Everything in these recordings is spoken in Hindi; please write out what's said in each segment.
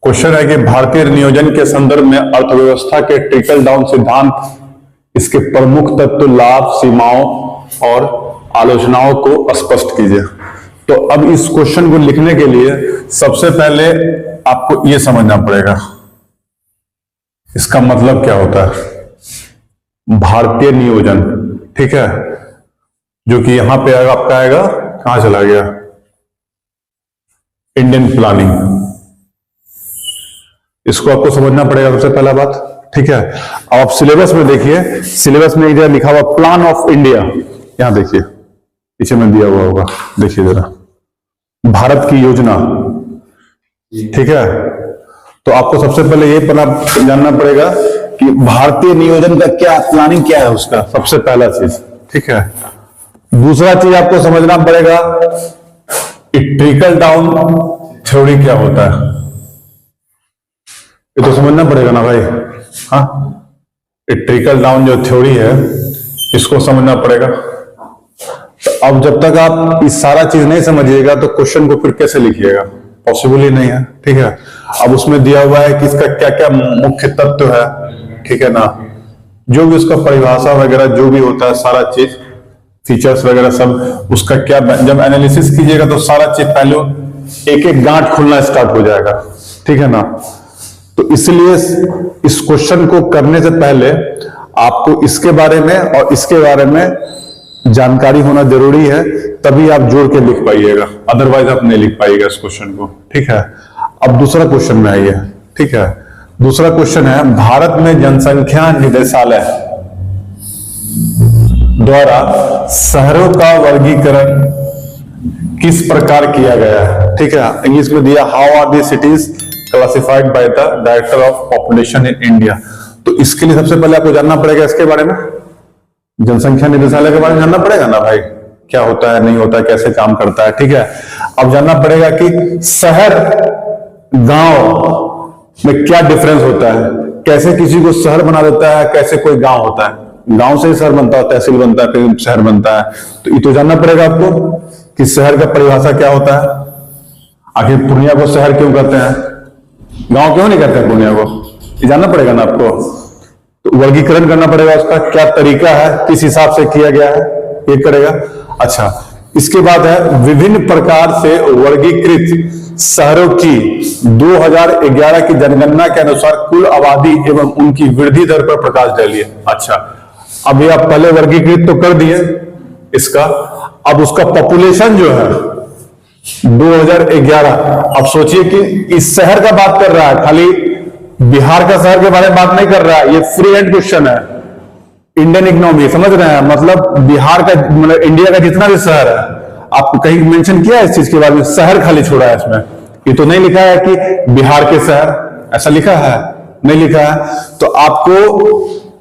क्वेश्चन है कि भारतीय नियोजन के संदर्भ में अर्थव्यवस्था के ट्रिकल डाउन सिद्धांत, इसके प्रमुख तत्व, लाभ, सीमाओं और आलोचनाओं को स्पष्ट कीजिए। तो अब इस क्वेश्चन को लिखने के लिए सबसे पहले आपको यह समझना पड़ेगा इसका मतलब क्या होता है। भारतीय नियोजन, ठीक है, जो कि यहां पे आएगा, आपका आएगा, कहां चला गया, इंडियन प्लानिंग। इसको आपको समझना पड़ेगा सबसे पहला बात, ठीक है। अब आप सिलेबस में देखिए, सिलेबस में एक जगह लिखा हुआ प्लान ऑफ इंडिया, यहां देखिए पीछे में दिया हुआ होगा, देखिए जरा, भारत की योजना, ठीक है। तो आपको सबसे पहले ये पता जानना पड़ेगा कि भारतीय नियोजन का क्या प्लानिंग क्या है, उसका सबसे पहला चीज, ठीक है। दूसरा चीज आपको समझना पड़ेगा ट्रिकल डाउन थ्योरी क्या होता है, ये तो समझना पड़ेगा ना भाई। हाँ, ट्रिकल डाउन जो थ्योरी है इसको समझना पड़ेगा। तो अब जब तक आप इस सारा चीज नहीं समझिएगा तो क्वेश्चन को फिर कैसे लिखिएगा, पॉसिबल ही नहीं है, ठीक है। अब उसमें दिया हुआ है कि इसका क्या क्या मुख्य तत्व है, ठीक है ना, जो भी उसका परिभाषा वगैरह जो भी होता है, सारा चीज, फीचर्स वगैरह सब, उसका क्या, जब एनालिसिस कीजिएगा तो सारा चीज पहले एक एक गांठ खुलना स्टार्ट हो जाएगा, ठीक है ना। तो इसलिए इस क्वेश्चन को करने से पहले आपको इसके बारे में और इसके बारे में जानकारी होना जरूरी है, तभी आप जोड़ के लिख पाइएगा, अदरवाइज आप नहीं लिख पाइएगा इस क्वेश्चन को, ठीक है। अब दूसरा क्वेश्चन में आइए, ठीक है। दूसरा क्वेश्चन है, भारत में जनसंख्या निदेशालय द्वारा शहरों का वर्गीकरण किस प्रकार किया गया है, ठीक है। इंग्लिश में दिया, how are the cities classified by the director of population in India. तो इसके लिए सबसे पहले आपको जानना पड़ेगा इसके बारे में, जनसंख्या निदेशालय के बारे में जानना पड़ेगा ना भाई, क्या होता है, नहीं होता है, कैसे काम करता है, ठीक है। अब जानना पड़ेगा कि शहर गांव में क्या डिफरेंस होता है, कैसे किसी को शहर बना देता है, कैसे कोई गांव होता है, गांव से ही शहर बनता है, तहसील बनता है, फिर शहर बनता है। तो ये तो जानना पड़ेगा आपको कि शहर का परिभाषा क्या होता है, आखिर पूर्णिया को शहर क्यों कहते हैं, गांव क्यों नहीं कहते हैं पूर्णिया को, ये जानना पड़ेगा ना आपको। तो वर्गीकरण करना पड़ेगा, उसका क्या तरीका है, किस हिसाब से किया गया है, ये करेगा। अच्छा, इसके बाद है विभिन्न प्रकार से वर्गीकृत शहरों की 2011 की जनगणना के अनुसार कुल आबादी एवं उनकी वृद्धि दर पर प्रकाश डालिए। अच्छा, अभी आप पहले वर्गीकृत तो कर दिए इसका, अब उसका पॉपुलेशन जो है 2011, अब सोचिए कि इस शहर का बात कर रहा है, खाली बिहार का शहर के बारे में बात नहीं कर रहा है, ये फ्री एंड क्वेश्चन है, इंडियन इकोनॉमी, समझ रहे हैं, मतलब बिहार का, मतलब इंडिया का जितना भी शहर है, आपको कहीं मेंशन किया है इस चीज के बारे में, शहर खाली छोड़ा है इसमें, ये तो नहीं लिखा है कि बिहार के शहर, ऐसा लिखा है, नहीं लिखा है। तो आपको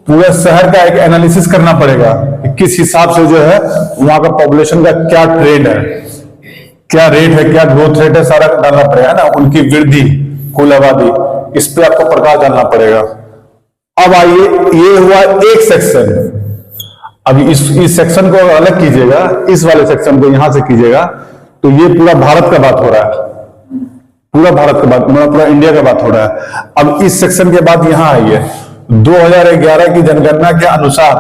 पूरे शहर का एक एनालिसिस करना पड़ेगा कि किस हिसाब से जो है वहां का पॉपुलेशन का क्या ट्रेंड है, क्या रेट है, क्या ग्रोथ रेट है, सारा डालना पड़ेगा ना, उनकी वृद्धि, कुल आबादी, इस पे आपको प्रकाश डालना पड़ेगा। अब आइए, ये हुआ एक सेक्शन। अब इस सेक्शन को अलग कीजिएगा, इस वाले सेक्शन को यहां से कीजिएगा, तो ये पूरा भारत का बात हो रहा है, पूरा भारत का बात, मतलब पूरा इंडिया का बात हो रहा है। अब इस सेक्शन के बाद यहां आइए, 2011 की जनगणना के अनुसार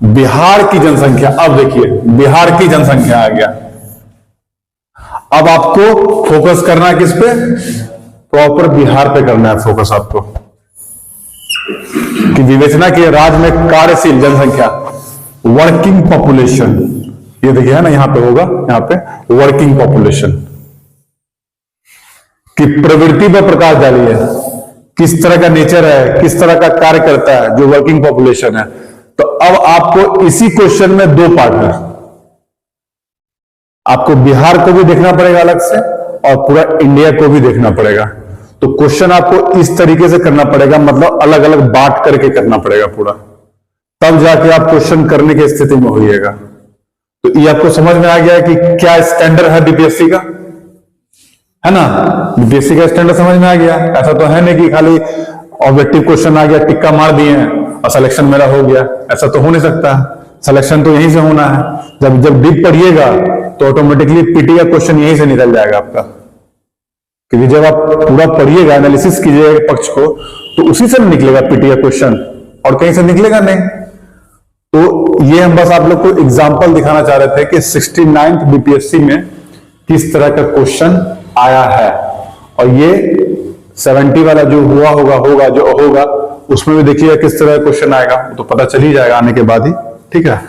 बिहार की जनसंख्या, अब देखिए बिहार की जनसंख्या आ गया। अब आपको फोकस करना है किस पे, प्रॉपर बिहार पे करना है फोकस आपको, कि विवेचना की राज्य में कार्यशील जनसंख्या, वर्किंग पॉपुलेशन, ये देखिए है ना, यहां पे होगा, यहां पे वर्किंग पॉपुलेशन की प्रवृत्ति पर प्रकाश डालिए, किस तरह का नेचर है, किस तरह का कार्य करता है जो वर्किंग पॉपुलेशन है। तो अब आपको इसी क्वेश्चन में दो पार्ट है, आपको बिहार को भी देखना पड़ेगा अलग से और पूरा इंडिया को भी देखना पड़ेगा। तो क्वेश्चन आपको इस तरीके से करना पड़ेगा, मतलब अलग अलग बांट करके करना पड़ेगा पूरा, तब जाके आप क्वेश्चन करने की स्थिति में होइएगा। तो ये आपको समझ में आ गया है कि क्या स्टैंडर्ड है बीपीएससी का, है ना, बीपीएससी का स्टैंडर्ड समझ में आ गया। ऐसा तो है नहीं कि खाली ऑब्जेक्टिव क्वेश्चन आ गया, टिक्का मार दिए हैं और सिलेक्शन मेरा हो गया, ऐसा तो हो नहीं सकता। सिलेक्शन तो यहीं से होना है, जब डीप पढ़िएगा तो ऑटोमेटिकली पीटी का क्वेश्चन यहीं से निकल जाएगा आपका। क्योंकि जब आप पूरा पढ़िएगा, एनालिसिस कीजिएगा पक्ष को, तो उसी से निकलेगा पीटीए क्वेश्चन, और कहीं से निकलेगा नहीं। तो ये हम बस आप लोग को एग्जांपल दिखाना चाह रहे थे कि 69th बीपीएससी में किस तरह का क्वेश्चन आया है, और ये 70 वाला जो होगा उसमें भी देखिएगा किस तरह का क्वेश्चन आएगा, तो पता चल ही जाएगा आने के बाद ही, ठीक है।